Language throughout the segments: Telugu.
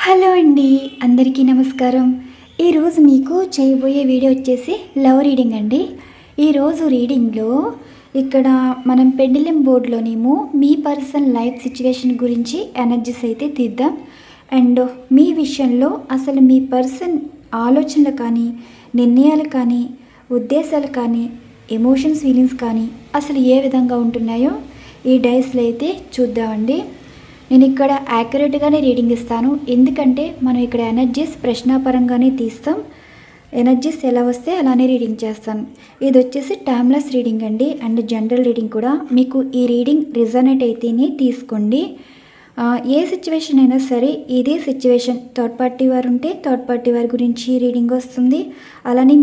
హలో అండి, అందరికీ నమస్కారం. ఈరోజు మీకు చేయబోయే వీడియో వచ్చేసి లవ్ రీడింగ్ అండి. ఈరోజు రీడింగ్లో ఇక్కడ మనం పెండిలం బోర్డులోనేమో మీ పర్సన్ లైఫ్ సిచ్యువేషన్ గురించి ఎనర్జీస్ అయితే తీద్దాం. అండ్ మీ విషయంలో అసలు మీ పర్సన్ ఆలోచనలు కానీ, నిర్ణయాలు కానీ, ఉద్దేశాలు కానీ, ఎమోషన్స్ ఫీలింగ్స్ కానీ అసలు ఏ విధంగా ఉంటున్నాయో ఈ డైస్లో అయితే చూద్దామండి. నేను ఇక్కడ యాక్యురేట్గానే రీడింగ్ ఇస్తాను, ఎందుకంటే మనం ఇక్కడ ఎనర్జీస్ ప్రశ్నాపరంగానే తీస్తాం. ఎనర్జీస్ ఎలా వస్తే అలానే రీడింగ్ చేస్తాను. ఇది వచ్చేసి టైమ్లెస్ రీడింగ్ అండి, అండ్ జనరల్ రీడింగ్ కూడా. మీకు ఈ రీడింగ్ రిజనేట్ అయితేనే తీసుకోండి. ఏ సిచ్యువేషన్ అయినా సరే, ఇదే సిచ్యువేషన్ థర్డ్ పార్టీ వారు ఉంటే థర్డ్ పార్టీ వారి గురించి రీడింగ్ వస్తుంది. అలానే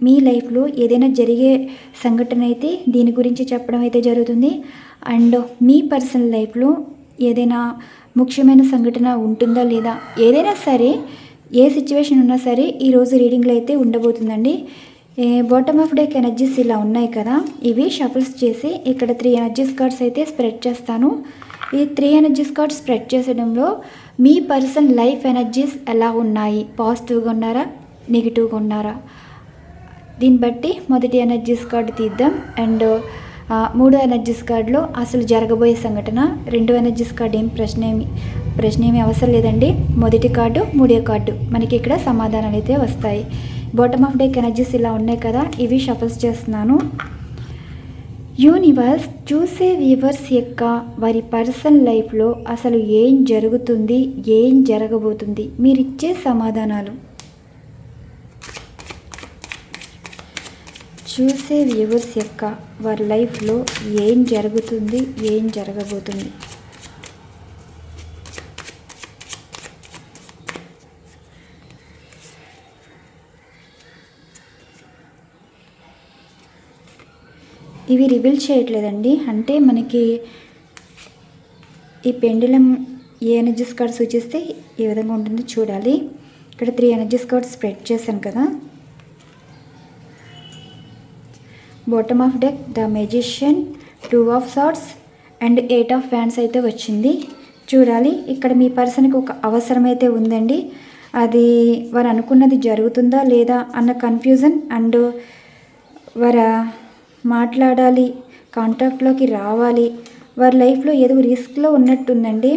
మీ లైఫ్లో ఏదైనా జరిగే సంఘటన అయితే దీని గురించి చెప్పడం అయితే జరుగుతుంది. అండ్ మీ పర్సనల్ లైఫ్లో ఏదైనా ముఖ్యమైన సంఘటన ఉంటుందా లేదా, ఏదైనా సరే ఏ సిచ్యువేషన్ ఉన్నా సరే ఈరోజు రీడింగ్లో అయితే ఉండబోతుందండి. బాటమ్ ఆఫ్ డెక్ ఎనర్జీస్ ఇలా ఉన్నాయి కదా, ఇవి షఫల్స్ చేసి ఇక్కడ 3 ఎనర్జీస్ కార్డ్స్ అయితే స్ప్రెడ్ చేస్తాను. ఈ 3 ఎనర్జీస్ కార్డ్స్ స్ప్రెడ్ చేసడంలో మీ పర్సన్ లైఫ్ ఎనర్జీస్ ఎలా ఉన్నాయి, పాజిటివ్గా ఉన్నారా, నెగిటివ్గా ఉన్నారా, దీన్ని బట్టి మొదటి ఎనర్జీస్ కార్డు తీద్దాం. అండ్ 3 ఎనర్జీస్ కార్డులో అసలు జరగబోయే సంఘటన, 2 ఎనర్జీస్ కార్డు ప్రశ్న ఏమి అవసరం లేదండి. మొదటి కార్డు, 3వ కార్డు మనకి ఇక్కడ సమాధానాలు అయితే వస్తాయి. బాటమ్ ఆఫ్ డెక్ ఎనర్జీస్ ఇలా ఉన్నాయి కదా, ఇవి షఫల్స్ చేస్తున్నాను. యూనివర్స్ చూసే వ్యూవర్స్ యొక్క వారి పర్సనల్ లైఫ్లో అసలు ఏం జరుగుతుంది, ఏం జరగబోతుంది, మీరిచ్చే సమాధానాలు. చూసే వ్యూవర్స్ యొక్క వారి లైఫ్లో ఏం జరుగుతుంది, ఏం జరగబోతుంది. ఇవి రివీల్ చేయట్లేదండి, అంటే మనకి ఈ పెండులం ఏ ఎనర్జీస్ కార్డ్ సూచిస్తే ఏ విధంగా ఉంటుందో చూడాలి. ఇక్కడ 3 ఎనర్జీస్ కార్డ్ స్ప్రెడ్ చేశాను కదా. Bottom of deck the magician, 2 of swords and 8 of ఫ్యాన్స్ అయితే వచ్చింది. చూడాలి, ఇక్కడ మీ పర్సన్కి ఒక అవసరం అయితే ఉందండి. అది వారు అనుకున్నది జరుగుతుందా లేదా అన్న కన్ఫ్యూజన్, అండ్ వారు మాట్లాడాలి, కాంటాక్ట్లోకి రావాలి, వారి లైఫ్లో ఏదో రిస్క్లో ఉన్నట్టుందండి.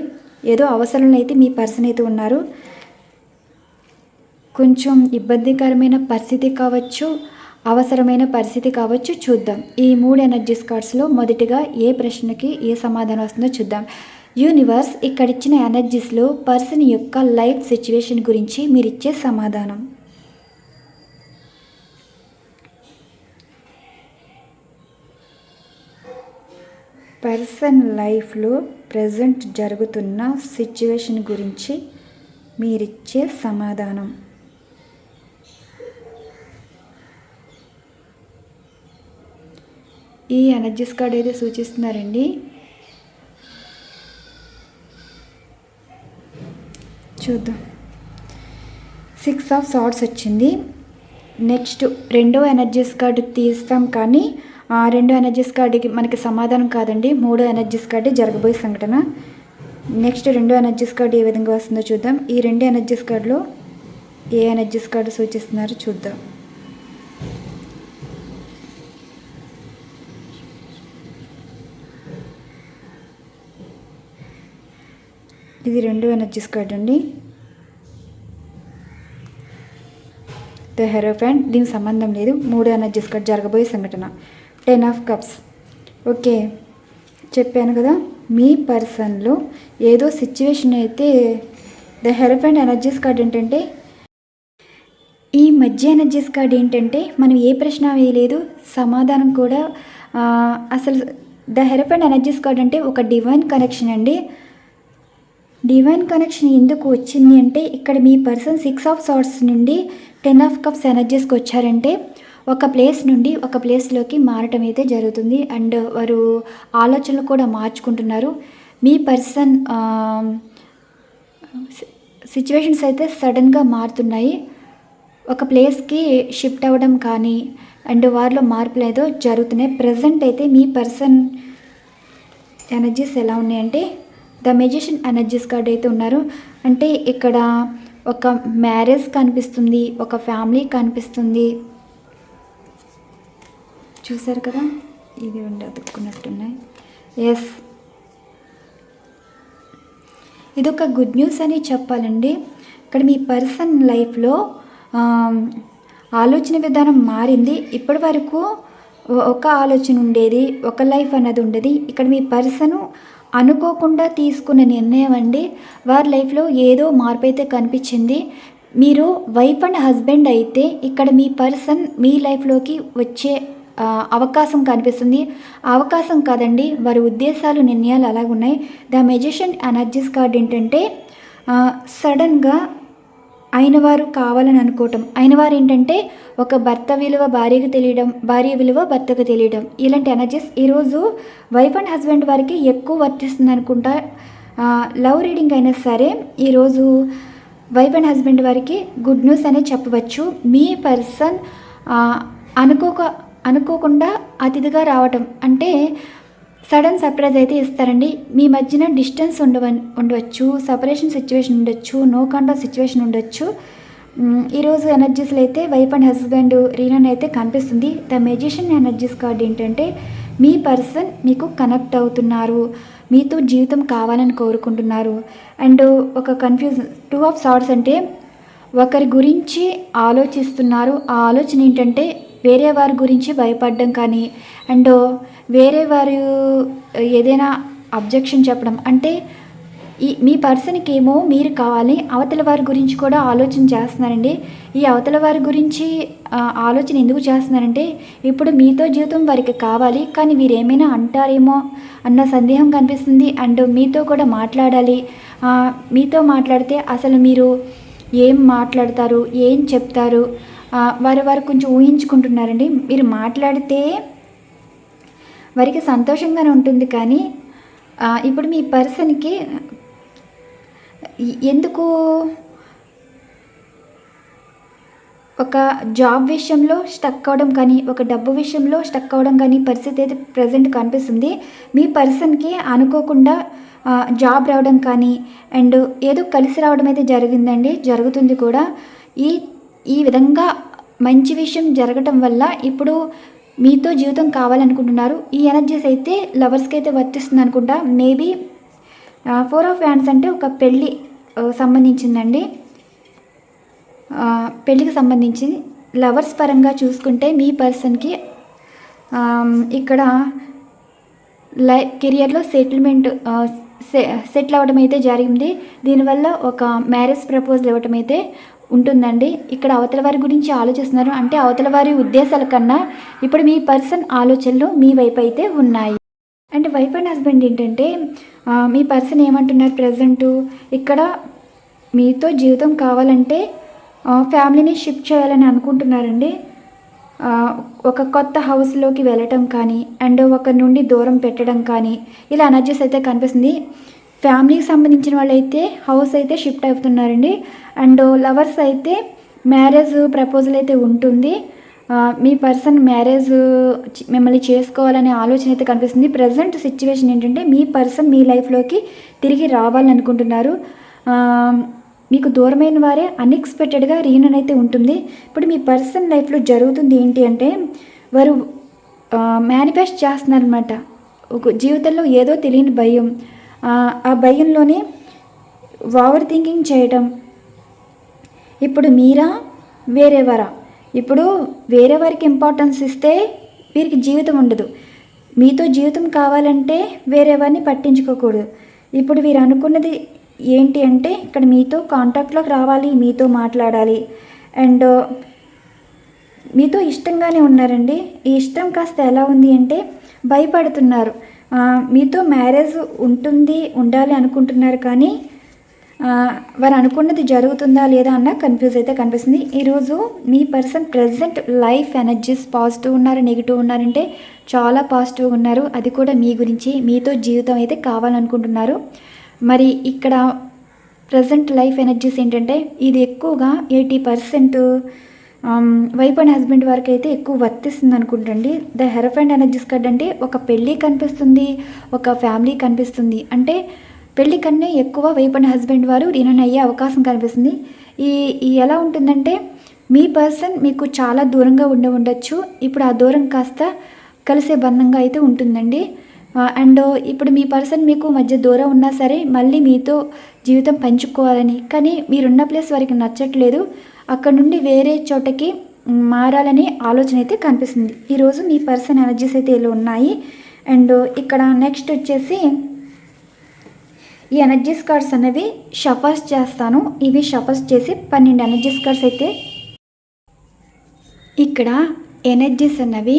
ఏదో అవసరంలో అయితే మీ పర్సన్ అయితే ఉన్నారు. కొంచెం ఇబ్బందికరమైన పరిస్థితి కావచ్చు, అవసరమైన పరిస్థితి కావచ్చు. చూద్దాం ఈ 3 ఎనర్జీస్ కార్డ్స్లో మొదటిగా ఏ ప్రశ్నకి ఏ సమాధానం వస్తుందో చూద్దాం. యూనివర్స్ ఇక్కడ ఇచ్చిన ఎనర్జీస్లో పర్సన్ యొక్క లైఫ్ సిచ్యువేషన్ గురించి మీరు ఇచ్చే సమాధానం. పర్సన్ లైఫ్లో ప్రజెంట్ జరుగుతున్న సిచ్యువేషన్ గురించి మీరిచ్చే సమాధానం. ఈ ఎనర్జీస్ కార్డ్ అయితే సూచిస్తున్నారండి. చూద్దాం. 6 ఆఫ్ సార్డ్స్ వచ్చింది. నెక్స్ట్ 2వ ఎనర్జీస్ కార్డు తీస్తాం, కానీ 2 ఎనర్జీస్ కార్డుకి మనకి సమాధానం కాదండి. 3వ ఎనర్జీస్ కార్డు జరగబోయే సంఘటన. నెక్స్ట్ 2వ ఎనర్జీస్ కార్డు ఏ విధంగా వస్తుందో చూద్దాం. ఈ 2 ఎనర్జీస్ కార్డులో ఏ ఎనర్జీస్ కార్డు సూచిస్తున్నారో చూద్దాం. ఇది 2వ ఎనర్జీస్ కార్డ్ అండి, ద హెరోఫెంట్. దీనికి సంబంధం లేదు. 3వ ఎనర్జీస్ కార్డ్ జరగబోయే సంఘటన, 10 ఆఫ్ కప్స్. ఓకే, చెప్పాను కదా, మీ పర్సన్లో ఏదో సిచ్యువేషన్ అయితే. ద హెరోఫెంట్ ఎనర్జీస్ కార్డ్ ఏంటంటే, ఈ మధ్య ఎనర్జీస్ కార్డ్ ఏంటంటే మనం ఏ ప్రశ్న వేయలేదు, సమాధానం కూడా అసలు. ద హెరోఫెంట్ ఎనర్జీస్ కార్డ్ అంటే ఒక డివైన్ కనెక్షన్ అండి. డివైన్ కనెక్షన్ ఎందుకు వచ్చింది అంటే, ఇక్కడ మీ పర్సన్ 6 ఆఫ్ సార్డ్స్ నుండి 10 ఆఫ్ కప్స్ ఎనర్జీస్కి వచ్చారంటే ఒక ప్లేస్ నుండి ఒక ప్లేస్లోకి మారటం అయితే జరుగుతుంది. అండ్ వారు ఆలోచనలు కూడా మార్చుకుంటున్నారు. మీ పర్సన్ సిచ్యువేషన్స్ అయితే సడన్గా మారుతున్నాయి. ఒక ప్లేస్కి షిఫ్ట్ అవ్వడం కానీ, అండ్ వారిలో మార్పులు ఏదో జరుగుతున్నాయి. ప్రజెంట్ అయితే మీ పర్సన్ ఎనర్జీస్ ఎలా ఉన్నాయంటే, ద మెజిషియన్ ఎనర్జీస్ కార్డ్ అయితే ఉన్నారు. అంటే ఇక్కడ ఒక మ్యారేజ్ కనిపిస్తుంది, ఒక ఫ్యామిలీ కనిపిస్తుంది. చూసారు కదా, ఇది ఉండి అతుక్కున్నట్టున్నాయి. ఎస్, ఇదొక గుడ్ న్యూస్ అని చెప్పాలండి. ఇక్కడ మీ పర్సన్ లైఫ్లో ఆలోచన విధానం మారింది. ఇప్పటి వరకు ఒక ఆలోచన ఉండేది, ఒక లైఫ్ అన్నది ఉండేది. ఇక్కడ మీ పర్సను అనుకోకుండా తీసుకున్న నిర్ణయం అండి. వారి లైఫ్లో ఏదో మార్పు అయితే కనిపించింది. మీరు వైఫ్ అండ్ హస్బెండ్ అయితే ఇక్కడ మీ పర్సన్ మీ లైఫ్లోకి వచ్చే అవకాశం కనిపిస్తుంది. అవకాశం కాదండి, వారి ఉద్దేశాలు, నిర్ణయాలు అలాగున్నాయి. ద మెజిషియన్ ఎనర్జీస్ కార్డ్ ఏంటంటే సడన్గా అయినవారు కావాలని అనుకోవటం. అయినవారు ఏంటంటే ఒక భర్త విలువ భార్యకు తెలియడం, భార్య విలువ భర్తకు తెలియడం. ఇలాంటి ఎనర్జీస్ ఈరోజు వైఫ్ అండ్ హస్బెండ్ వారికి ఎక్కువ వర్తిస్తుంది అనుకుంటా. లవ్ రీడింగ్ అయినా సరే ఈరోజు వైఫ్ అండ్ హస్బెండ్ వారికి గుడ్ న్యూస్ అనేది చెప్పవచ్చు. మీ పర్సన్ అనుకోకుండా అతిథిగా రావటం అంటే సడన్ సర్ప్రైజ్ అయితే ఇస్తారండి. మీ మధ్యన డిస్టెన్స్ ఉండవచ్చు, సపరేషన్ సిచ్యువేషన్ ఉండొచ్చు, నో కాంటాక్ట్ సిచ్యువేషన్ ఉండొచ్చు. ఈరోజు ఎనర్జీస్లో అయితే వైఫ్ అండ్ హస్బెండ్ రీయూనియన్ అయితే కనిపిస్తుంది. ద మెజిషియన్ ఎనర్జీస్ కార్డ్ ఏంటంటే మీ పర్సన్ మీకు కనెక్ట్ అవుతున్నారు, మీతో జీవితం కావాలని కోరుకుంటున్నారు. అండ్ ఒక కన్ఫ్యూజన్, 2 ఆఫ్ సార్ట్స్ అంటే ఒకరి గురించి ఆలోచిస్తున్నారు. ఆ ఆలోచన ఏంటంటే వేరే వారి గురించి భయపడడం కానీ, అండ్ వేరే వారు ఏదైనా అబ్జెక్షన్ చెప్పడం. అంటే మీ పర్సన్కి ఏమో మీరు కావాలి, అవతల వారి గురించి కూడా ఆలోచన చేస్తున్నారండి. ఈ అవతల వారి గురించి ఆలోచన ఎందుకు చేస్తున్నారంటే ఇప్పుడు మీతో జీవితం వారికి కావాలి, కానీ వీరు ఏమైనా అంటారేమో అన్న సందేహం కనిపిస్తుంది. అండ్ మీతో కూడా మాట్లాడాలి. మీతో మాట్లాడితే అసలు మీరు ఏం మాట్లాడతారు, ఏం చెప్తారు, వారు కొంచెం ఊహించుకుంటున్నారండి. మీరు మాట్లాడితే వారికి సంతోషంగానే ఉంటుంది, కానీ ఇప్పుడు మీ పర్సన్కి ఎందుకు ఒక జాబ్ విషయంలో స్టక్ అవ్వడం కానీ, ఒక డబ్బు విషయంలో స్టక్ అవ్వడం కానీ పరిస్థితి అయితే ప్రజెంట్ కనిపిస్తుంది. మీ పర్సన్కి అనుకోకుండా జాబ్ రావడం కానీ, అండ్ ఏదో కలిసి రావడం అయితే జరిగిందండి, జరుగుతుంది కూడా. ఈ విధంగా మంచి విషయం జరగటం వల్ల ఇప్పుడు మీతో జీవితం కావాలనుకుంటున్నారు. ఈ ఎనర్జీస్ అయితే లవర్స్కి అయితే వర్తిస్తుంది అనుకుంటా. మేబీ 4 ఆఫ్ హ్యాండ్స్ అంటే ఒక పెళ్ళి సంబంధించిందండి. పెళ్ళికి సంబంధించి లవర్స్ పరంగా చూసుకుంటే మీ పర్సన్కి ఇక్కడ కెరియర్లో సెటిల్ అవ్వడం అయితే జరిగింది. దీనివల్ల ఒక మ్యారేజ్ ప్రపోజల్ ఇవ్వటం అయితే ఉంటుందండి. ఇక్కడ అవతల వారి గురించి ఆలోచిస్తున్నారు అంటే అవతల వారి ఉద్దేశాల కన్నా ఇప్పుడు మీ పర్సన్ ఆలోచనలు మీ వైపు అయితే ఉన్నాయి. అండ్ వైఫ్ అండ్ హస్బెండ్ ఏంటంటే మీ పర్సన్ ఏమంటున్నారు ప్రజెంటు ఇక్కడ మీతో జీవితం కావాలంటే ఫ్యామిలీని షిఫ్ట్ చేయాలని అనుకుంటున్నారండి. ఒక కొత్త హౌస్లోకి వెళ్ళటం కానీ, అండ్ ఒకరి నుండి దూరం పెట్టడం కానీ, ఇలా ఎనర్జీస్ అయితే కనిపిస్తుంది. ఫ్యామిలీకి సంబంధించిన వాళ్ళు అయితే హౌస్ అయితే షిఫ్ట్ అవుతున్నారండి. అండ్ లవర్స్ అయితే మ్యారేజ్ ప్రపోజల్ అయితే ఉంటుంది. మీ పర్సన్ మ్యారేజ్ మిమ్మల్ని చేసుకోవాలనే ఆలోచన అయితే కనిపిస్తుంది. ప్రజెంట్ సిచ్యువేషన్ ఏంటంటే మీ పర్సన్ మీ లైఫ్లోకి తిరిగి రావాలనుకుంటున్నారు. మీకు దూరమైన వారే అన్ఎక్స్పెక్టెడ్గా రీయూనియన్ అయితే ఉంటుంది. ఇప్పుడు మీ పర్సన్ లైఫ్లో జరుగుతుంది ఏంటి అంటే వారు మేనిఫెస్ట్ చేస్తున్నారనమాట. ఒక జీవితంలో ఏదో తెలియని భయం, ఆ భయంలోనే ఓవర్ థింకింగ్ చేయటం. ఇప్పుడు మీరా వేరేవారా? ఇప్పుడు వేరే వారికి ఇంపార్టెన్స్ ఇస్తే వీరికి జీవితం ఉండదు. మీతో జీవితం కావాలంటే వేరే వారిని పట్టించుకోకూడదు. ఇప్పుడు వీరు అనుకున్నది ఏంటి అంటే ఇక్కడ మీతో కాంటాక్ట్లోకి రావాలి, మీతో మాట్లాడాలి, అండ్ మీతో ఇష్టంగానే ఉన్నారండి. ఈ ఇష్టం కాస్త ఎలా ఉంది అంటే భయపడుతున్నారు. మీతో మ్యారేజ్ ఉండాలి అనుకుంటున్నారు, కానీ వారు అనుకున్నది జరుగుతుందా లేదా అన్న కన్ఫ్యూజ్ అయితే కనిపిస్తుంది. ఈరోజు మీ person present life energies positive ఉన్నారు, నెగిటివ్ ఉన్నారంటే చాలా పాజిటివ్గా ఉన్నారు. అది కూడా మీ గురించి, మీతో జీవితం అయితే కావాలనుకుంటున్నారు. మరి ఇక్కడ ప్రజెంట్ లైఫ్ ఎనర్జీస్ ఏంటంటే ఇది ఎక్కువగా 80% వైఫ్ అండ్ హస్బెండ్ వరకు అయితే ఎక్కువ వర్తిస్తుంది అనుకుంటండి. ద హెరఫెంట్ ఎనర్జీస్ కార్డ్ అంటే ఒక పెళ్ళి కనిపిస్తుంది, ఒక ఫ్యామిలీ కనిపిస్తుంది. అంటే పెళ్లి కన్నా ఎక్కువ వైఫ్ అండ్ హస్బెండ్ వారు రీనన్ అయ్యే అవకాశం కనిపిస్తుంది. ఈ ఎలా ఉంటుందంటే మీ పర్సన్ మీకు చాలా దూరంగా ఉండవచ్చు. ఇప్పుడు ఆ దూరం కాస్త కలిసే బంధంగా అయితే ఉంటుందండి. అండ్ ఇప్పుడు మీ పర్సన్ మీకు మధ్య దూరం ఉన్నా సరే మళ్ళీ మీతో జీవితం పంచుకోవాలని, కానీ మీరున్న ప్లేస్ వారికి నచ్చట్లేదు, అక్కడ నుండి వేరే చోటకి మారాలనే ఆలోచన అయితే కనిపిస్తుంది. ఈరోజు మీ పర్సన్ ఎనర్జీస్ అయితే ఇలా ఉన్నాయి. అండ్ ఇక్కడ నెక్స్ట్ వచ్చేసి ఈ ఎనర్జీస్ కార్డ్స్ అనేవి షఫల్స్ చేస్తాను. ఇవి షఫల్స్ చేసి 12 ఎనర్జీస్ కార్డ్స్ అయితే ఇక్కడ ఎనర్జీస్ అన్నవి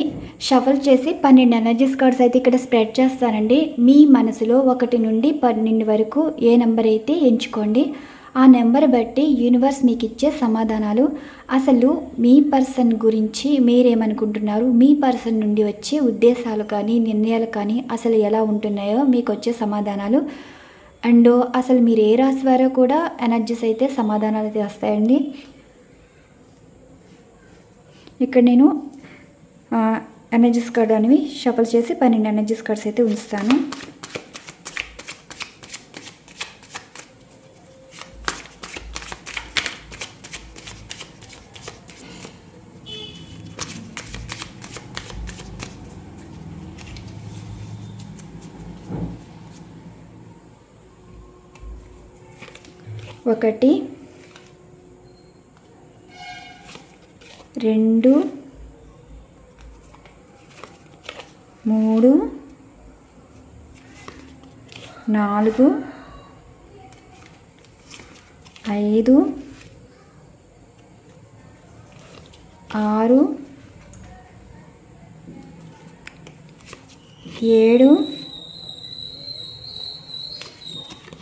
షఫల్ చేసి 12 ఎనర్జీస్ కార్డ్స్ అయితే ఇక్కడ స్ప్రెడ్ చేస్తానండి. మీ మనసులో 1 నుండి 12 వరకు ఏ నెంబర్ అయితే ఎంచుకోండి. ఆ నెంబర్ బట్టి యూనివర్స్ మీకు ఇచ్చే సమాధానాలు, అసలు మీ పర్సన్ గురించి మీరేమనుకుంటున్నారు, మీ పర్సన్ నుండి వచ్చే ఉద్దేశాలు కానీ నిర్ణయాలు కానీ అసలు ఎలా ఉంటున్నాయో మీకు వచ్చే సమాధానాలు. అండ్ అసలు మీరు ఏ రాశి వారో కూడా ఎనర్జీస్ అయితే సమాధానాలు అయితే వస్తాయండి. ఇక్కడ నేను ఎనర్జీస్ కార్డ్ అనేవి షఫల్ చేసి 12 ఎనర్జీస్ కార్డ్స్ అయితే ఉంచుతాను. ఒకటి, 2, 3, 4, 5, 6,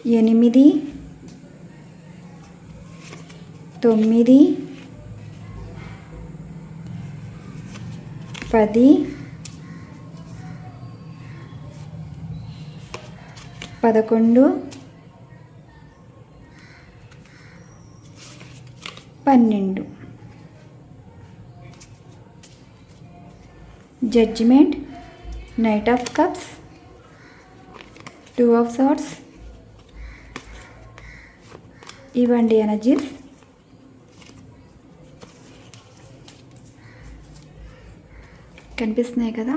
7, 8, 9, 10, 11, 12. Judgement, knight of cups, 2 of swords. ఇవ్వండి ఎనర్జీస్. కనిపిస్తున్నాయి కదా.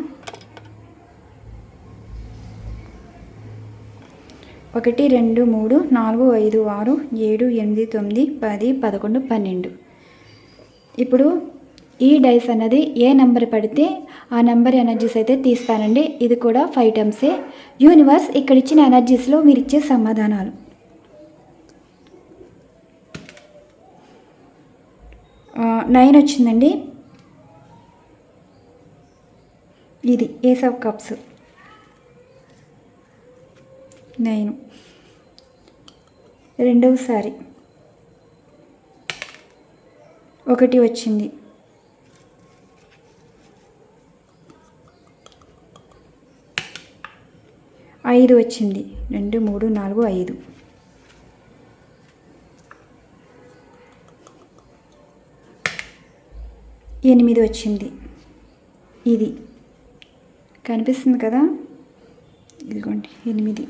1, 2, 3, 4, 5, 6, 7, 8, 9, 10, 11, 12. ఇప్పుడు ఈ డైస్ అన్నది ఏ నెంబర్ పడితే ఆ నెంబర్ ఎనర్జీస్ అయితే తీస్తానండి. ఇది కూడా 5 టైమ్సే. యూనివర్స్ ఇక్కడ ఇచ్చిన ఎనర్జీస్లో మీరు ఇచ్చే సమాధానాలు. నైన్ వచ్చిందండి. ఇది ఏస్ ఆఫ్ కప్స్ 9. రెండవసారి 1 వచ్చింది. 5 వచ్చింది. 2, 3, 4, 5. 8 వచ్చింది. ఇది కనిపిస్తుంది కదా, ఇదిగోండి 8.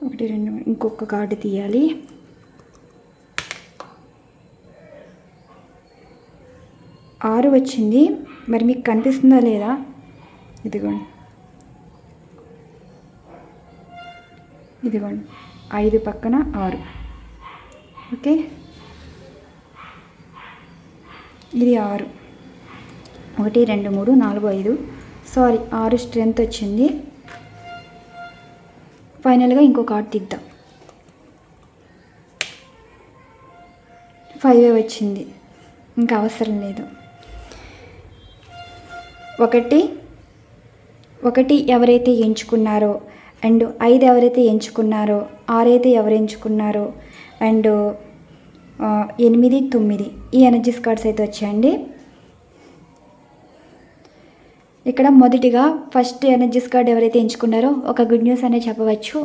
ఒకటి, 2, ఇంకొక కార్డు తీయాలి. 6 వచ్చింది. మరి మీకు కనిపిస్తుందా లేదా? ఇదిగోండి 5 పక్కన 6. ఓకే, ఇది 6. 1, 2, 3, 4, 5. సారీ, 6 స్ట్రెంత్ వచ్చింది. ఫైనల్గా ఇంకో కార్డు తీద్దాం. 5 వచ్చింది. ఇంకా అవసరం లేదు. 1 ఎవరైతే ఎంచుకున్నారో, అండ్ 5 ఎవరైతే ఎంచుకున్నారో, 6 అయితే ఎవరు ఎంచుకున్నారో, అండ్ 8, 9 ఈ ఎనర్జీస్ కార్డ్స్ అయితే వచ్చాయండి. ఇక్కడ మొదటిగా ఫస్ట్ ఎనర్జీస్ కార్డ్ ఎవరైతే ఎంచుకున్నారో ఒక గుడ్ న్యూస్ అనే చెప్పవచ్చు.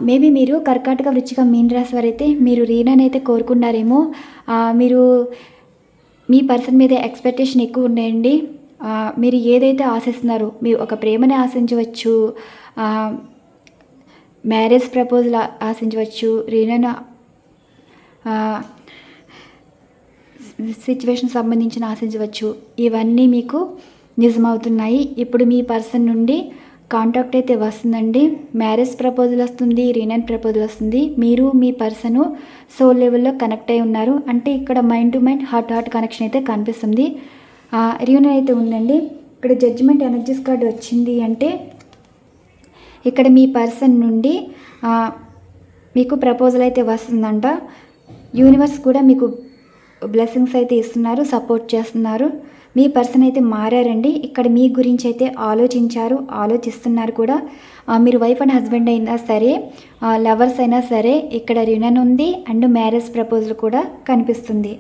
మేబీ మీరు కర్కాటక, వృశ్చిక, మీన రాశి వారైతే మీరు రీనాని అయితే కోరుకున్నారేమో. మీరు మీ పర్సన్ మీద ఎక్స్పెక్టేషన్ ఎక్కువ ఉన్నాయండి. మీరు ఏదైతే ఆశిస్తున్నారో, మీరు ఒక ప్రేమని ఆశించవచ్చు, మ్యారేజ్ ప్రపోజల్ ఆశించవచ్చు, రీనన్ సిచ్యువేషన్ సంబంధించిన ఆశించవచ్చు. ఇవన్నీ మీకు నిజమవుతున్నాయి. ఇప్పుడు మీ పర్సన్ నుండి కాంటాక్ట్ అయితే వస్తుందండి. మ్యారేజ్ ప్రపోజల్ వస్తుంది, రీనన్ ప్రపోజల్ వస్తుంది. మీరు మీ పర్సను సోల్ లెవెల్లో కనెక్ట్ అయి ఉన్నారు. అంటే ఇక్కడ mind to mind, heart heart connection అయితే కనిపిస్తుంది. రీయూనియన్ అయితే ఉందండి. ఇక్కడ జడ్జిమెంట్ ఎనర్జీస్ కార్డు వచ్చింది. అంటే ఇక్కడ మీ పర్సన్ నుండి మీకు ప్రపోజల్ అయితే వస్తుందంట. యూనివర్స్ కూడా మీకు బ్లెస్సింగ్స్ అయితే ఇస్తున్నారు, సపోర్ట్ చేస్తున్నారు. మీ పర్సన్ అయితే మారారండి. ఇక్కడ మీ గురించి అయితే ఆలోచించారు, ఆలోచిస్తున్నారు కూడా. మీరు వైఫ్ అండ్ హస్బెండ్ అయినా సరే, లవర్స్ అయినా సరే, ఇక్కడ రియూనియన్ ఉంది అండ్ మ్యారేజ్ ప్రపోజల్ కూడా కనిపిస్తుంది.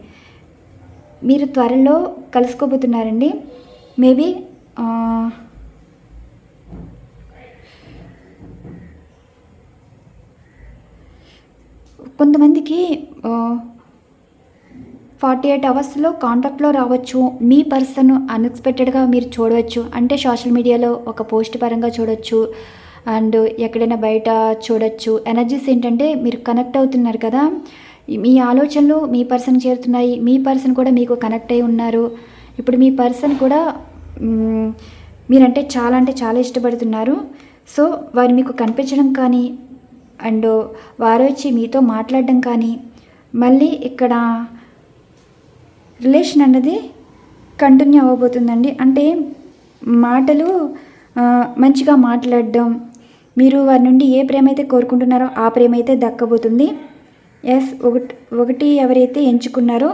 మీరు త్వరలో కలుసుకోబోతున్నారండి. మేబీ కొంతమందికి 48 అవర్స్లో కాంటాక్ట్లో రావచ్చు. మీ పర్సన్ అన్ఎక్స్పెక్టెడ్గా మీరు చూడవచ్చు. అంటే సోషల్ మీడియాలో ఒక పోస్ట్ పరంగా చూడవచ్చు, అండ్ ఎక్కడైనా బయట చూడవచ్చు. ఎనర్జీస్ ఏంటంటే మీరు కనెక్ట్ అవుతున్నారు కదా, మీ ఆలోచనలు మీ పర్సన్ చేరుతున్నాయి. మీ పర్సన్ కూడా మీకు కనెక్ట్ అయి ఉన్నారు. ఇప్పుడు మీ పర్సన్ కూడా మీరంటే చాలా ఇష్టపడుతున్నారు. సో వారు మీకు కనిపించడం కానీ, అండ్ వారు వచ్చి మీతో మాట్లాడడం కానీ, మళ్ళీ ఇక్కడ రిలేషన్ అన్నది కంటిన్యూ అవ్వబోతుందండి. అంటే మాటలు మంచిగా మాట్లాడడం, మీరు వారి నుండి ఏ ప్రేమ అయితే కోరుకుంటున్నారో ఆ ప్రేమ అయితే దక్కబోతుంది. ఎస్, ఒకటి ఎవరైతే ఎంచుకున్నారో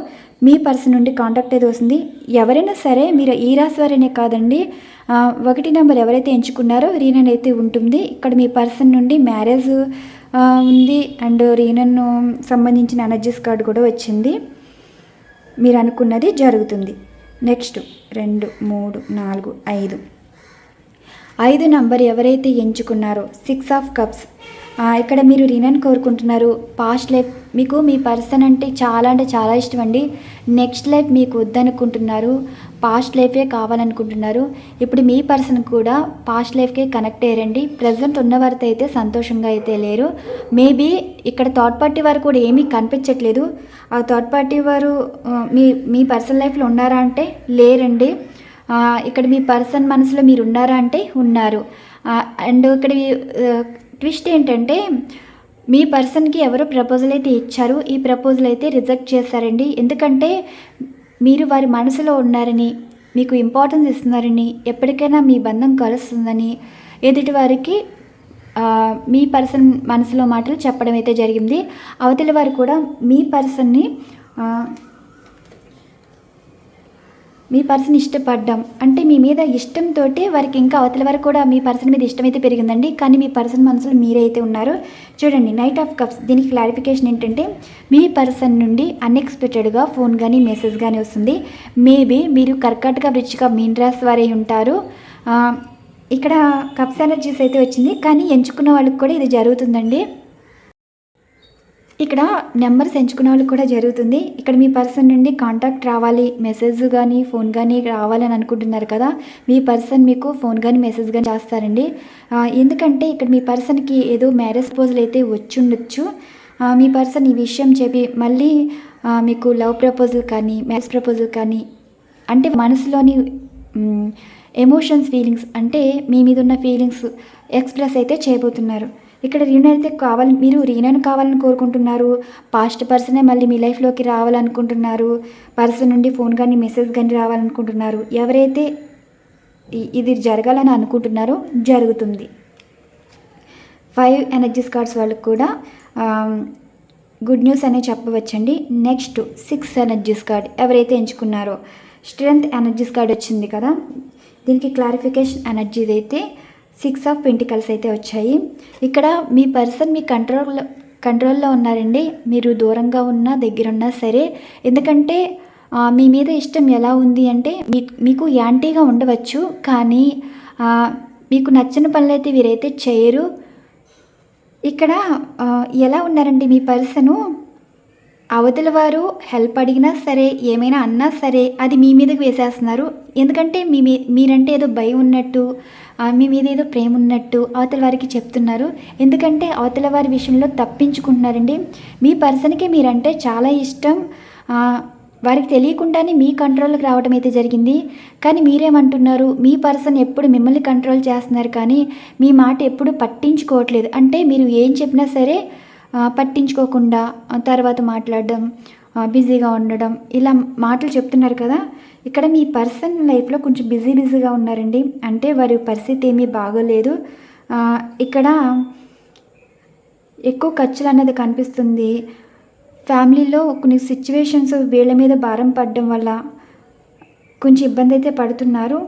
మీ పర్సన్ నుండి కాంటాక్ట్ అయితే వస్తుంది. ఎవరైనా సరే, మీరు ఈ రాశి వారైనే కాదండి, 1 నెంబర్ ఎవరైతే ఎంచుకున్నారో రీనన్ అయితే ఉంటుంది. ఇక్కడ మీ పర్సన్ నుండి మ్యారేజ్ ఉంది అండ్ రీనన్ సంబంధించిన ఎనర్జీస్ కార్డు కూడా వచ్చింది. మీరు అనుకున్నది జరుగుతుంది. నెక్స్ట్ 2, 3, 4, 5 నెంబర్ ఎవరైతే ఎంచుకున్నారో 6 ఆఫ్ కప్స్, ఇక్కడ మీరు రీనన్ కోరుకుంటున్నారు. పాస్ట్ లైఫ్ మీకు మీ పర్సన్ అంటే చాలా ఇష్టం అండి. నెక్స్ట్ లైఫ్ మీకు వద్దనుకుంటున్నారు, పాస్ట్ లైఫే కావాలనుకుంటున్నారు. ఇప్పుడు మీ పర్సన్ కూడా పాస్ట్ లైఫ్కే కనెక్ట్ అయ్యారండి. ప్రజెంట్ ఉన్నవారితో అయితే సంతోషంగా అయితే లేరు. మేబీ ఇక్కడ థర్డ్ పార్టీ వారు కూడా ఏమీ కనిపించట్లేదు. ఆ థర్డ్ పార్టీ వారు మీ పర్సనల్ లైఫ్లో ఉన్నారా అంటే లేరండి. ఇక్కడ మీ పర్సన్ మనసులో మీరు ఉన్నారా అంటే ఉన్నారు. అండ్ ఇక్కడ ట్విస్ట్ ఏంటంటే మీ పర్సన్కి ఎవరో ప్రపోజల్ అయితే ఇచ్చారు. ఈ ప్రపోజల్ అయితే రిజెక్ట్ చేశారండి. ఎందుకంటే మీరు వారి మనసులో ఉన్నారని, మీకు ఇంపార్టెన్స్ ఇస్తున్నారని, ఎప్పటికైనా మీ బంధం కలుస్తుందని ఎదుటి వారికి మీ పర్సన్ మనసులో మాటలు చెప్పడం అయితే జరిగింది. అవతలి వారు కూడా మీ పర్సన్ ఇష్టపడ్డం అంటే మీ మీద ఇష్టంతో వారికి ఇంకా అవతల వరకు కూడా మీ పర్సన్ మీద ఇష్టమైతే పెరిగిందండి. కానీ మీ పర్సన్ మనసులో మీరే అయితే ఉన్నారు. చూడండి, నైట్ ఆఫ్ కప్స్. దీనికి క్లారిఫికేషన్ ఏంటంటే మీ పర్సన్ నుండి అన్ఎక్స్పెక్టెడ్గా ఫోన్ కానీ మెసేజ్ కానీ వస్తుంది. మేబీ మీరు కర్కాటక, వృశ్చిక, మీన రాశి వారే ఉంటారు. ఇక్కడ కప్స్ ఎనర్జీస్ అయితే వచ్చింది. కానీ ఎంచుకున్న వాళ్ళకి కూడా ఇది జరుగుతుందండి. ఇక్కడ నెంబర్స్ ఎంచుకునే వాళ్ళకి కూడా జరుగుతుంది. ఇక్కడ మీ పర్సన్ నుండి కాంటాక్ట్ రావాలి, మెసేజ్ కానీ ఫోన్ కానీ రావాలని అనుకుంటున్నారు కదా, మీ పర్సన్ మీకు ఫోన్ కానీ మెసేజ్ కానీ చేస్తారండి. ఎందుకంటే ఇక్కడ మీ పర్సన్కి ఏదో మ్యారేజ్ ప్రపోజల్ అయితే వచ్చుండొచ్చు. మీ పర్సన్ ఈ విషయం చెప్పి మళ్ళీ మీకు లవ్ ప్రపోజల్ కానీ మ్యారేజ్ ప్రపోజల్ కానీ, అంటే మనసులోని ఎమోషన్స్, ఫీలింగ్స్, అంటే మీ మీద ఉన్న ఫీలింగ్స్ ఎక్స్ప్రెస్ అయితే చేయబోతున్నారు. ఇక్కడ రీయూనియన్ అయితే మీరు రీయూనియన్ కావాలని కోరుకుంటున్నారు. పాస్ట్ పర్సనే మళ్ళీ మీ లైఫ్లోకి రావాలనుకుంటున్నారు. పర్సన్ నుండి ఫోన్ కానీ మెసేజ్ కానీ రావాలనుకుంటున్నారు. ఎవరైతే ఇది జరగాలని అనుకుంటున్నారో జరుగుతుంది. 5 ఎనర్జీస్ కార్డ్స్ వాళ్ళకు కూడా గుడ్ న్యూస్ అనే చెప్పవచ్చండి. నెక్స్ట్ 6 ఎనర్జీస్ కార్డ్ ఎవరైతే ఎంచుకున్నారో స్ట్రెంగ్త్ ఎనర్జీస్ కార్డ్ వచ్చింది కదా, దీనికి క్లారిఫికేషన్ ఎనర్జీది అయితే 6 ఆఫ్ పెంటికల్స్ అయితే వచ్చాయి. ఇక్కడ మీ పర్సన్ మీ కంట్రోల్లో ఉన్నారండి. మీరు దూరంగా ఉన్నా దగ్గరున్నా సరే. ఎందుకంటే మీ మీద ఇష్టం ఎలా ఉంది అంటే మీకు యాంటీగా ఉండవచ్చు, కానీ మీకు నచ్చిన పనులు అయితే వీరైతే చేయరు. ఇక్కడ ఎలా ఉన్నారండి మీ పర్సను, అవతల వారు హెల్ప్ అడిగినా సరే, ఏమైనా అన్నా సరే అది మీ మీదకి వేసేస్తున్నారు. ఎందుకంటే మీరంటే ఏదో భయం ఉన్నట్టు, మీ మీద ఏదో ప్రేమ ఉన్నట్టు అవతల వారికి చెప్తున్నారు. ఎందుకంటే అవతల వారి విషయంలో తప్పించుకుంటున్నారండి. మీ పర్సన్‌కి మీరంటే చాలా ఇష్టం. వారికి తెలియకుండానే మీ కంట్రోల్‌కి రావడం అయితే జరిగింది. కానీ మీరేమంటున్నారు, మీ పర్సన్ ఎప్పుడు మిమ్మల్ని కంట్రోల్ చేస్తున్నారు కానీ మీ మాట ఎప్పుడు పట్టించుకోవట్లేదు. అంటే మీరు ఏం చెప్పినా సరే పట్టించుకోకుండా తర్వాత మాట్లాడడం, బిజీగా ఉండడం, ఇలా మాటలు చెప్తున్నారు కదా. ఇక్కడ మీ పర్సన్ లైఫ్లో కొంచెం బిజీగా ఉన్నారండి. అంటే వారి పరిస్థితి ఏమీ బాగోలేదు. ఇక్కడ ఎక్కువ ఖర్చులు అన్నది కనిపిస్తుంది. ఫ్యామిలీలో కొన్ని సిచ్యువేషన్స్ వీళ్ళ మీద భారం పడడం వల్ల కొంచెం ఇబ్బంది అయితే పడుతున్నారు.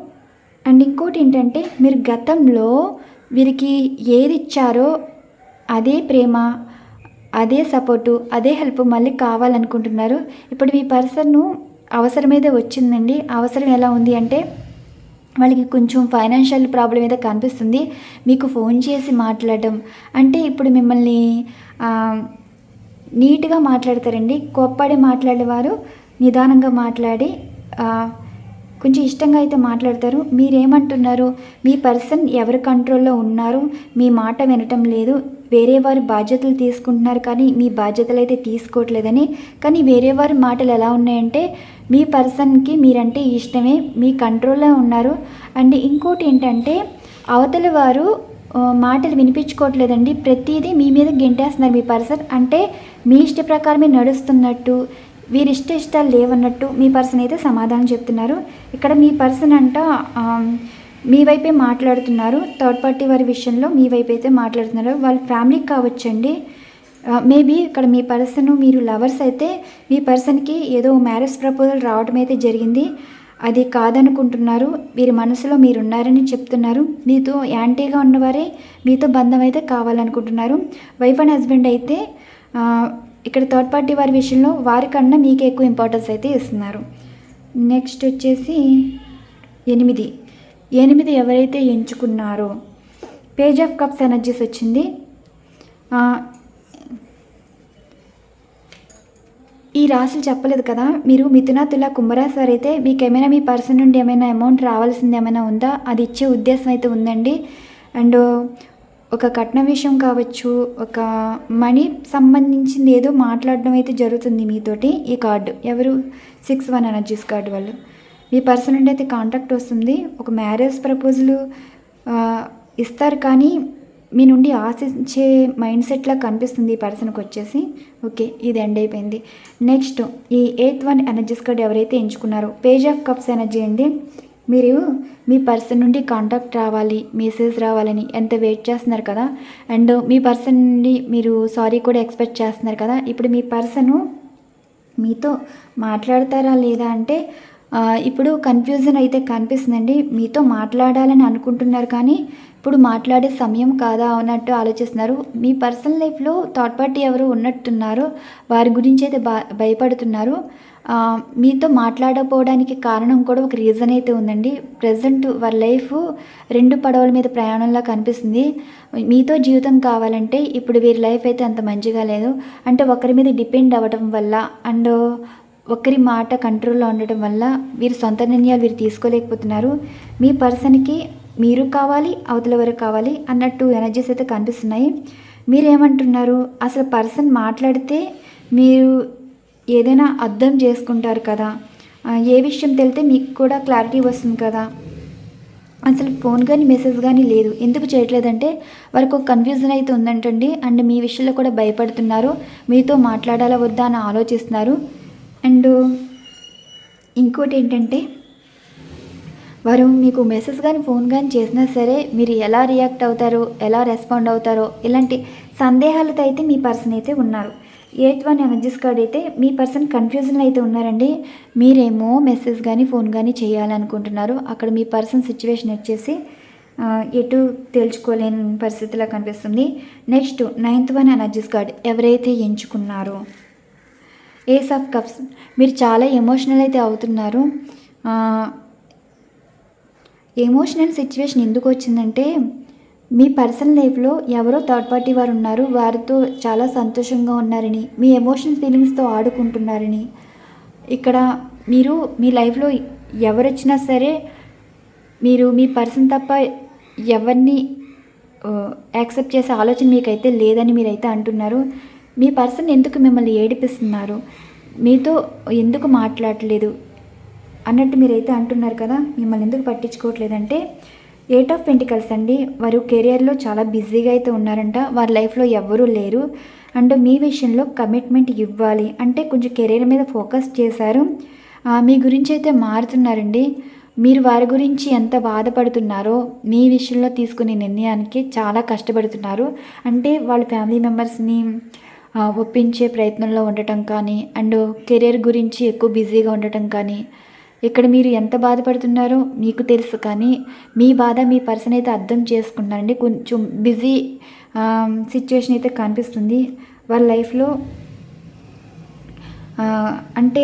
అండ్ ఇంకోటి ఏంటంటే, మీరు గతంలో వీరికి ఏది ఇచ్చారో అదే ప్రేమ, అదే సపోర్టు, అదే హెల్ప్ మళ్ళీ కావాలనుకుంటున్నారు. ఇప్పుడు మీ పర్సన్ అవసరం అయితే వచ్చిందండి. అవసరం ఎలా ఉంది అంటే, వాళ్ళకి కొంచెం ఫైనాన్షియల్ ప్రాబ్లం అయితే కనిపిస్తుంది. మీకు ఫోన్ చేసి మాట్లాడడం అంటే, ఇప్పుడు మిమ్మల్ని నీట్గా మాట్లాడతారండి. కోప్పడి మాట్లాడేవారు నిదానంగా మాట్లాడి కొంచెం ఇష్టంగా అయితే మాట్లాడతారు. మీరేమంటున్నారు, మీ పర్సన్ ఎవరి కంట్రోల్లో ఉన్నారు, మీ మాట వినటం లేదు, వేరే వారి బాధ్యతలు తీసుకుంటున్నారు కానీ మీ బాధ్యతలు అయితే తీసుకోవట్లేదని. కానీ వేరే వారి మాటలు ఎలా ఉన్నాయంటే, మీ పర్సన్కి మీరంటే ఇష్టమే, మీ కంట్రోల్లో ఉన్నారు. అండ్ ఇంకోటి ఏంటంటే, అవతల వారు మాటలు వినిపించుకోవట్లేదండి. ప్రతిదీ మీ మీద గెంటేస్తున్నారు మీ పర్సన్. అంటే మీ ఇష్ట ప్రకారమే నడుస్తున్నట్టు, వీరి ఇష్టాలు లేవన్నట్టు మీ పర్సన్ అయితే సమాధానం చెప్తున్నారు. ఇక్కడ మీ పర్సన్ అంట మీ వైపే మాట్లాడుతున్నారు. థర్డ్ పార్టీ వారి విషయంలో మీ వైపు అయితే మాట్లాడుతున్నారు. వాళ్ళ ఫ్యామిలీకి కావచ్చండి. మేబీ ఇక్కడ మీ పర్సన్, మీరు లవర్స్ అయితే మీ పర్సన్కి ఏదో మ్యారేజ్ ప్రపోజల్ రావడం అయితే జరిగింది. అది కాదనుకుంటున్నారు. వీరి మనసులో మీరున్నారని చెప్తున్నారు. మీతో యాంటీగా ఉన్నవారే మీతో బంధం అయితే కావాలనుకుంటున్నారు. వైఫ్ అండ్ హస్బెండ్ అయితే ఇక్కడ థర్డ్ పార్టీ వారి విషయంలో వారికన్నా మీకు ఎక్కువ ఇంపార్టెన్స్ అయితే ఇస్తున్నారు. నెక్స్ట్ వచ్చేసి 8 ఎవరైతే ఎంచుకున్నారో పేజ్ ఆఫ్ కప్స్ ఎనర్జీస్ వచ్చింది. ఈ రాశులు చెప్పలేదు కదా. మీరు మిథున, తుల, కుంభరాశి వారు అయితే మీకు ఏమైనా మీ పర్సన్ నుండి ఏమైనా అమౌంట్ రావాల్సింది ఏమైనా ఉందా, అది ఇచ్చే ఉద్దేశం అయితే ఉందండి. అండ్ ఒక కట్న విషయం కావచ్చు, ఒక మనీ సంబంధించింది ఏదో మాట్లాడడం అయితే జరుగుతుంది మీతోటి. ఈ కార్డు ఎవరు, 6-1 ఎనర్జీస్ కార్డు వాళ్ళు. మీ పర్సన్ నుండి అయితే కాంటాక్ట్ వస్తుంది. ఒక మ్యారేజ్ ప్రపోజల్ ఇస్తారు కానీ మీ నుండి ఆశించే మైండ్ సెట్లా కనిపిస్తుంది ఈ పర్సన్కి వచ్చేసి. ఓకే, ఇది ఎండ్ అయిపోయింది. నెక్స్ట్ ఈ 8-1 ఎనర్జీస్ కార్డు ఎవరైతే ఎంచుకున్నారో పేజ్ ఆఫ్ కప్స్ ఎనర్జీ అండి. మీరు మీ పర్సన్ నుండి కాంటాక్ట్ రావాలి, మెసేజ్ రావాలని ఎంత వెయిట్ చేస్తున్నారు కదా. అండ్ మీ పర్సన్ నుండి మీరు సారీ కూడా ఎక్స్పెక్ట్ చేస్తున్నారు కదా. ఇప్పుడు మీ పర్సను మీతో మాట్లాడతారా లేదా అంటే ఇప్పుడు కన్ఫ్యూజన్ అయితే కనిపిస్తుందండి. మీతో మాట్లాడాలని అనుకుంటున్నారు కానీ ఇప్పుడు మాట్లాడే సమయం కాదా అన్నట్టు ఆలోచిస్తున్నారు. మీ పర్సనల్ లైఫ్లో థర్డ్ పార్టీ ఎవరు ఉన్నట్టున్నారో వారి గురించి అయితే భయపడుతున్నారు. మీతో మాట్లాడకపోవడానికి కారణం కూడా ఒక రీజన్ అయితే ఉందండి. ప్రజెంట్ వారి లైఫ్ 2 పడవల మీద ప్రయాణంలా కనిపిస్తుంది. మీతో జీవితం కావాలంటే ఇప్పుడు వీరి లైఫ్ అయితే అంత మంచిగా లేదు. అంటే ఒకరి మీద డిపెండ్ అవ్వడం వల్ల అండ్ ఒకరి మాట కంట్రోల్లో ఉండటం వల్ల వీరి సొంత నిర్ణయాలు వీరు తీసుకోలేకపోతున్నారు. మీ పర్సన్కి మీరు కావాలి, అవతల వరకు కావాలి అన్నట్టు ఎనర్జీస్ అయితే కనిపిస్తున్నాయి. మీరేమంటున్నారు, అసలు పర్సన్ మాట్లాడితే మీరు ఏదైనా అర్థం చేసుకుంటారు కదా, ఏ విషయం తెలితే మీకు కూడా క్లారిటీ వస్తుంది కదా. అసలు ఫోన్ కానీ మెసేజ్ కానీ లేదు. ఎందుకు చేయట్లేదంటే వారికి ఒక కన్ఫ్యూజన్ అయితే ఉందంటండి. అండ్ మీ విషయంలో కూడా భయపడుతున్నారు. మీతో మాట్లాడాలా వద్దా అని ఆలోచిస్తున్నారు. అండ్ ఇంకోటి ఏంటంటే, వారు మీకు మెసేజ్ కానీ ఫోన్ కానీ చేసినా సరే మీరు ఎలా రియాక్ట్ అవుతారో, ఎలా రెస్పాండ్ అవుతారో, ఇలాంటి సందేహాలతో అయితే మీ పర్సన్ అయితే ఉన్నారు. 8-1 ఎనర్జీస్ కార్డ్ అయితే మీ పర్సన్ కన్ఫ్యూజన్ అయితే ఉన్నారండి. మీరేమో మెసేజ్ కానీ ఫోన్ కానీ చేయాలనుకుంటున్నారు. అక్కడ మీ పర్సన్ సిచ్యువేషన్ వచ్చేసి ఎటు తేల్చుకోలేని పరిస్థితిలా కనిపిస్తుంది. నెక్స్ట్ 9th-1 ఎనర్జీస్ కార్డ్ ఎవరైతే ఎంచుకున్నారో ఏస్ ఆఫ్ కప్స్. మీరు చాలా ఎమోషనల్ అయితే అవుతున్నారు. ఎమోషనల్ సిచ్యువేషన్ ఎందుకు వచ్చిందంటే మీ పర్సనల్ లైఫ్లో ఎవరో థర్డ్ పార్టీ వారు ఉన్నారు, వారితో చాలా సంతోషంగా ఉన్నారని, మీ ఎమోషనల్ ఫీలింగ్స్తో ఆడుకుంటున్నారని, ఇక్కడ మీరు మీ లైఫ్లో ఎవరొచ్చినా సరే మీరు మీ పర్సన్ తప్ప ఎవరిని యాక్సెప్ట్ చేసే ఆలోచన మీకైతే లేదని మీరైతే అంటున్నారు. మీ పర్సన్ ఎందుకు మిమ్మల్ని ఏడిపిస్తున్నారు, మీతో ఎందుకు మాట్లాడలేదు అన్నట్టు మీరైతే అంటున్నారు కదా. మిమ్మల్ని ఎందుకు పట్టించుకోవట్లేదంటే 8 ఆఫ్ పెంటికల్స్ అండి. వారు కెరియర్లో చాలా బిజీగా అయితే ఉన్నారంట, వారి లైఫ్లో ఎవ్వరూ లేరు. అండ్ మీ విషయంలో కమిట్మెంట్ ఇవ్వాలి అంటే కొంచెం కెరీర్ మీద ఫోకస్ చేశారు. మీ గురించి అయితే మారుతున్నారండి. మీరు వారి గురించి ఎంత బాధపడుతున్నారో మీ విషయంలో తీసుకునే నిర్ణయానికి చాలా కష్టపడుతున్నారు. అంటే వాళ్ళ ఫ్యామిలీ మెంబర్స్ని ఒప్పించే ప్రయత్నంలో ఉండటం కానీ, అండ్ కెరీర్ గురించి ఎక్కువ బిజీగా ఉండటం కానీ, ఇక్కడ మీరు ఎంత బాధపడుతున్నారో మీకు తెలుసు. కానీ మీ బాధ మీ పర్సన్ అయితే అర్థం చేసుకున్నారండి. కొంచెం బిజీ సిచ్యువేషన్ అయితే కనిపిస్తుంది వాళ్ళ లైఫ్లో. అంటే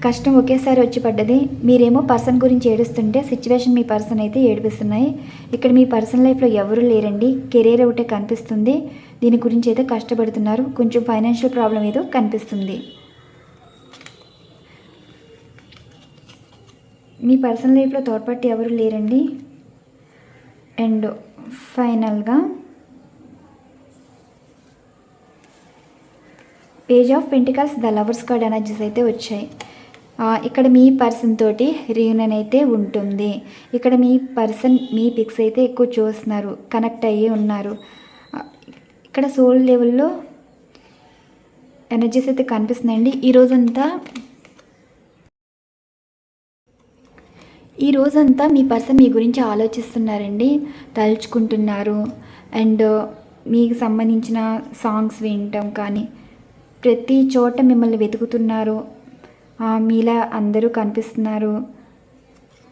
కష్టం ఒకేసారి వచ్చి పడ్డది. మీరేమో పర్సన్ గురించి ఏడుస్తుంటే సిచ్యువేషన్ మీ పర్సన్ అయితే ఏడిపిస్తున్నాయి. ఇక్కడ మీ పర్సన్ లైఫ్లో ఎవరు లేరండి, కెరీర్ ఒకటే కనిపిస్తుంది. దీని గురించి అయితే కష్టపడుతున్నారు. కొంచెం ఫైనాన్షియల్ ప్రాబ్లం ఏదో కనిపిస్తుంది. మీ పర్సనల్ లైఫ్లో థర్డ్ పార్టీ ఎవరు లేరండి. అండ్ ఫైనల్గా page of pentacles, the lovers card energies అయితే వచ్చాయి. ఇక్కడ మీ పర్సన్ తోటి రీయూనియన్ అయితే ఉంటుంది. ఇక్కడ మీ పర్సన్ మీ పిక్స్ అయితే ఎక్కువ చూస్తున్నారు, కనెక్ట్ అయ్యి ఉన్నారు. ఇక్కడ సోల్ లెవెల్లో ఎనర్జీస్ అయితే కనిపిస్తున్నాయండి. ఈ రోజంతా మీ పర్సన్ మీ గురించి ఆలోచిస్తున్నారండి, తలుచుకుంటున్నారు. అండ్ మీకు సంబంధించిన సాంగ్స్ వినటం కానీ, ప్రతి చోట మిమ్మల్ని వెతుకుతున్నారు. మీలా అందరూ కనిపిస్తున్నారు.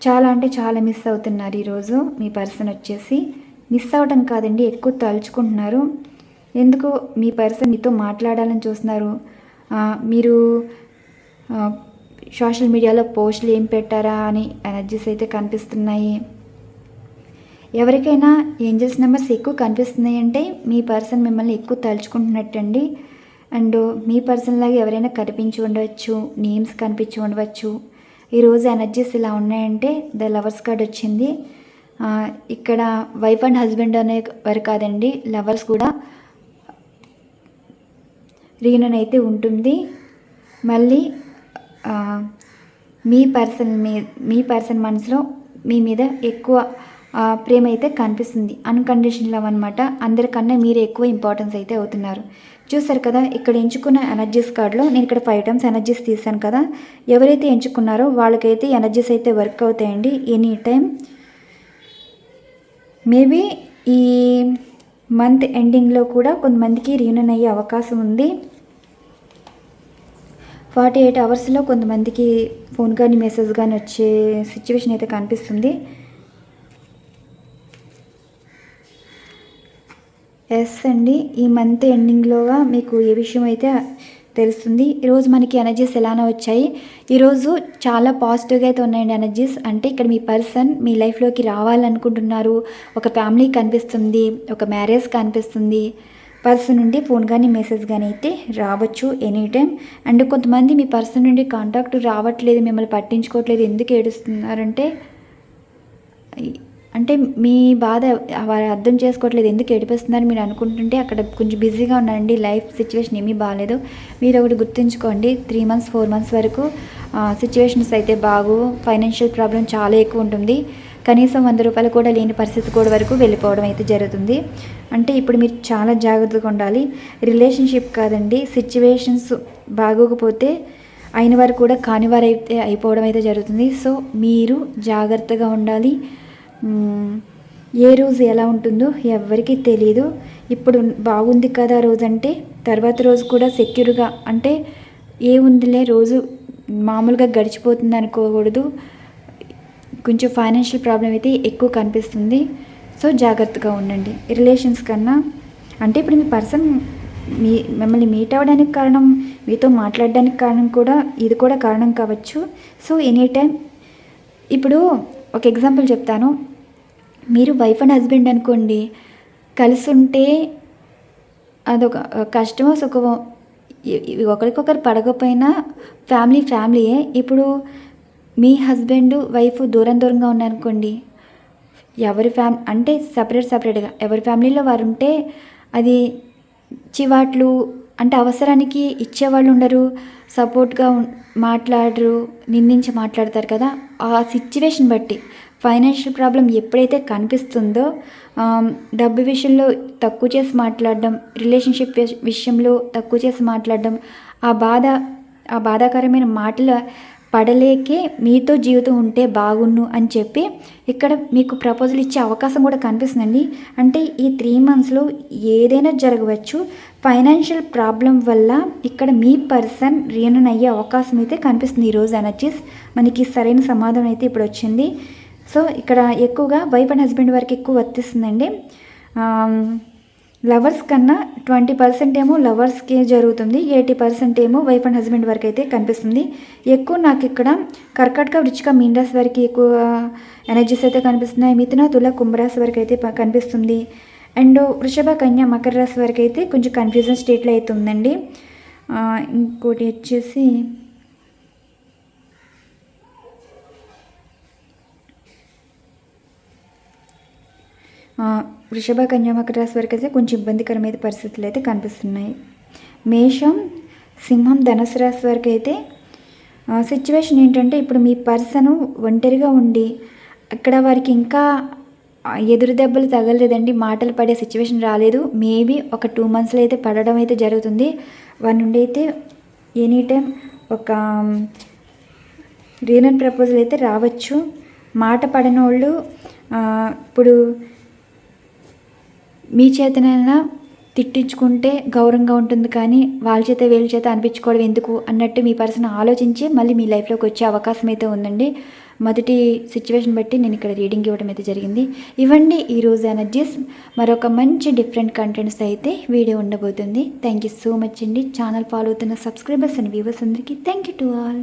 చాలా అంటే చాలా మిస్ అవుతున్నారు ఈరోజు మీ పర్సన్ వచ్చేసి. మిస్ అవ్వడం కాదండి, ఎక్కువ తలుచుకుంటున్నారు. ఎందుకు మీ పర్సన్ మీతో మాట్లాడాలని చూస్తున్నారు. మీరు సోషల్ మీడియాలో పోస్టులు ఏం పెట్టారా అని ఎనర్జీస్ అయితే కనిపిస్తున్నాయి. ఎవరికైనా ఏంజల్స్ నెంబర్స్ ఎక్కువ కనిపిస్తున్నాయి అంటే మీ పర్సన్ మిమ్మల్ని ఎక్కువ తలుచుకుంటున్నట్టండి. అండ్ మీ పర్సన్ లాగా ఎవరైనా కనిపించి ఉండవచ్చు, నేమ్స్ కనిపించి ఉండవచ్చు. ఈరోజు ఎనర్జీస్ ఇలా ఉన్నాయంటే ద లవర్స్ కార్డ్ వచ్చింది. ఇక్కడ వైఫ్ అండ్ హస్బెండ్ అనే వారు కాదండి, లవర్స్ కూడా రీయూనియన్ అయితే ఉంటుంది. మళ్ళీ మీ పర్సన్ మనసులో మీ మీద ఎక్కువ ప్రేమ అయితే కనిపిస్తుంది. అన్కండిషనల్ లవ్ అనమాట. అందరికన్నా మీరు ఎక్కువ ఇంపార్టెన్స్ అయితే అవుతున్నారు. చూసారు కదా, ఇక్కడ ఎంచుకున్న ఎనర్జీస్ కార్డులో నేను ఇక్కడ 5 టైమ్స్ ఎనర్జీస్ తీసాను కదా. ఎవరైతే ఎంచుకున్నారో వాళ్ళకైతే ఎనర్జీస్ అయితే వర్క్ అవుతాయండి ఎనీ టైం. మేబీ ఈ మంత్ ఎండింగ్లో కూడా కొంతమందికి రీయూనియన్ అయ్యే అవకాశం ఉంది. 48 అవర్స్లో కొంతమందికి ఫోన్ కానీ మెసేజ్ కానీ వచ్చే సిచ్యువేషన్ అయితే కనిపిస్తుంది. ఎస్ అండి, ఈ మంత్ ఎండింగ్లోగా మీకు ఏ విషయం అయితే తెలుస్తుంది. ఈరోజు మనకి ఎనర్జీస్ ఎలానో వచ్చాయి. ఈరోజు చాలా పాజిటివ్గా అయితే ఉన్నాయండి ఎనర్జీస్. అంటే ఇక్కడ మీ పర్సన్ మీ లైఫ్లోకి రావాలనుకుంటున్నారు. ఒక ఫ్యామిలీ కనిపిస్తుంది, ఒక మ్యారేజ్ కనిపిస్తుంది. పర్సన్ నుండి ఫోన్ కానీ మెసేజ్ కానీ అయితే రావచ్చు ఎనీ టైం. అండ్ కొంతమంది మీ పర్సన్ నుండి కాంటాక్ట్ రావట్లేదు, మిమ్మల్ని పట్టించుకోవట్లేదు, ఎందుకు ఏడుస్తున్నారంటే అంటే మీ బాధ వారు అర్థం చేసుకోవట్లేదు, ఎందుకు ఏడిపిస్తున్నారు మీరు అనుకుంటుంటే అక్కడ కొంచెం బిజీగా ఉన్నారండి. లైఫ్ సిచ్యువేషన్ ఏమీ బాగాలేదు. మీరు ఒకటి గుర్తుంచుకోండి, 3 months 4 months వరకు సిచ్యువేషన్స్ అయితే ఫైనాన్షియల్ ప్రాబ్లం చాలా ఎక్కువ ఉంటుంది. కనీసం 100 రూపాయలు కూడా లేని పరిస్థితి కూడా వరకు వెళ్ళిపోవడం అయితే జరుగుతుంది. అంటే ఇప్పుడు మీరు చాలా జాగ్రత్తగా ఉండాలి. రిలేషన్షిప్ కాదండి, సిచ్యువేషన్స్ బాగోకపోతే అయిన వారు కూడా కాని వారు అయితే అయిపోవడం అయితే జరుగుతుంది. సో మీరు జాగ్రత్తగా ఉండాలి. ఏ రోజు ఎలా ఉంటుందో ఎవరికి తెలియదు. ఇప్పుడు బాగుంది కదా రోజు అంటే తర్వాత రోజు కూడా సెక్యూర్గా అంటే ఏముందిలే రోజు మామూలుగా గడిచిపోతుంది అనుకోకూడదు. కొంచెం ఫైనాన్షియల్ ప్రాబ్లం అయితే ఎక్కువ కనిపిస్తుంది. సో జాగ్రత్తగా ఉండండి. రిలేషన్స్ కన్నా అంటే ఇప్పుడు మీ పర్సన్ మిమ్మల్ని మీట్ అవ్వడానికి కారణం, మీతో మాట్లాడడానికి కారణం కూడా ఇది కూడా కారణం కావచ్చు. సో ఎనీ టైం ఇప్పుడు ఒక ఎగ్జాంపుల్ చెప్తాను. మీరు వైఫ్ అండ్ హస్బెండ్ అనుకోండి, కలిసి ఉంటే అదొక కష్టమో సుఖమో ఒకరికొకరు పడకపోయినా ఫ్యామిలీయే. ఇప్పుడు మీ హస్బెండ్ వైఫ్ దూరంగా ఉన్నారనుకోండి, ఎవరి అంటే సపరేట్గా ఎవరి ఫ్యామిలీలో వారు ఉంటే అది చివాట్లు అంటే అవసరానికి ఇచ్చేవాళ్ళు ఉండరు, సపోర్ట్గా మాట్లాడరు, నిందించి మాట్లాడతారు కదా. ఆ సిచ్యువేషన్ బట్టి ఫైనాన్షియల్ ప్రాబ్లం ఎప్పుడైతే కనిపిస్తుందో డబ్బు విషయంలో తక్కువ చేసి మాట్లాడడం, రిలేషన్షిప్ విషయంలో తక్కువ చేసి మాట్లాడడం, ఆ బాధాకరమైన మాటల పడలేకే మీతో జీవితం ఉంటే బాగున్ను అని చెప్పి ఇక్కడ మీకు ప్రపోజల్ ఇచ్చే అవకాశం కూడా కనిపిస్తుందండి. అంటే ఈ 3 monthsలో ఏదైనా జరగవచ్చు. ఫైనాన్షియల్ ప్రాబ్లం వల్ల ఇక్కడ మీ పర్సన్ రీయూనియన్ అయ్యే అవకాశం అయితే కనిపిస్తుంది. ఈరోజు ఎనర్జీస్ మనకి సరైన సమాధానం అయితే ఇప్పుడు వచ్చింది. సో ఇక్కడ ఎక్కువగా వైఫ్ అండ్ హస్బెండ్ వరకు ఎక్కువ వర్తిస్తుందండి. లవర్స్ కన్నా 20% ఏమో లవర్స్కి జరుగుతుంది, 80% ఏమో వైఫ్ అండ్ హస్బెండ్ వరకు అయితే కనిపిస్తుంది. ఎక్కువ నాకు ఇక్కడ కర్కాటక, వృచ్చిక, మీన రాశి వరకు ఎక్కువ ఎనర్జీస్ అయితే కనిపిస్తున్నాయి. మిథున, తుల, కుంభరాశి వరకు అయితే కనిపిస్తుంది. అండ్ వృషభ, కన్య, మకర రాశి వరకు అయితే కొంచెం కన్ఫ్యూజన్ స్టేట్లో అయితే ఉందండి. ఇంకోటి వచ్చేసి వృషభ, కన్య, మకర రాశి వరకు అయితే కొంచెం ఇబ్బందికరమైన పరిస్థితులు అయితే కనిపిస్తున్నాయి. మేషం, సింహం, ధనుసు రాశి వరకు అయితే సిచ్యువేషన్ ఏంటంటే ఇప్పుడు మీ పర్సన్ ఒంటరిగా ఉండి అక్కడ వారికి ఇంకా ఎదురు దెబ్బలు తగలలేదండి, మాటలు పడే సిచ్యువేషన్ రాలేదు. మేబీ ఒక 2 monthsలో అయితే పడడం అయితే జరుగుతుంది. వారి నుండి అయితే ఎనీ టైం ఒక రీయూనియన్ ప్రపోజల్ అయితే రావచ్చు. మాట పడని వాళ్ళు ఇప్పుడు మీ చేతనైనా తిట్టించుకుంటే గౌరవంగా ఉంటుంది, కానీ వాళ్ళ చేత వీళ్ళ చేత అనిపించుకోవడం ఎందుకు అన్నట్టు మీ పర్సన్ ఆలోచించి మళ్ళీ మీ లైఫ్లోకి వచ్చే అవకాశం అయితే ఉందండి. మొదటి సిచ్యువేషన్ బట్టి నేను ఇక్కడ రీడింగ్ ఇవ్వడం అయితే జరిగింది. ఇవ్వండి ఈరోజు ఎనర్జీస్. మరొక మంచి డిఫరెంట్ కంటెంట్స్ అయితే వీడియో ఉండబోతుంది. థ్యాంక్ యూ సో మచ్ అండి. ఛానల్ ఫాలో అవుతున్న సబ్స్క్రైబర్స్ అండ్ వ్యూవర్స్ అందరికీ థ్యాంక్ యూ టు ఆల్.